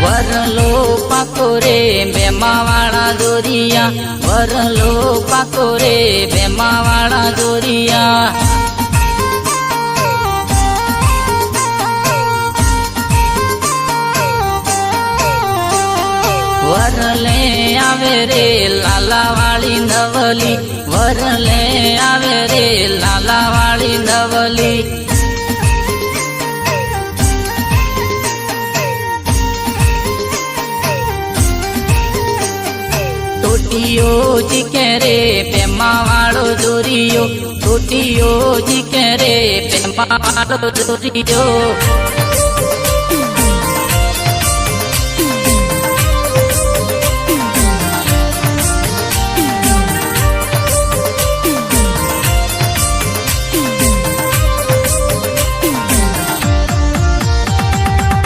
વરલો પાકો રે બેમાવાળા દોરિયા, વરલો પાકો રે બેમાવાળા દોરિયા. વરલે આવે રે લાલાવાળી નવલી, વરલે આવે રે લાલાવાળી નવલી. તોટીઓ જીકે રે પેમાવાળો દોરિયો, તોટીઓ જીકે રે પેમાવાળો દોરિયો.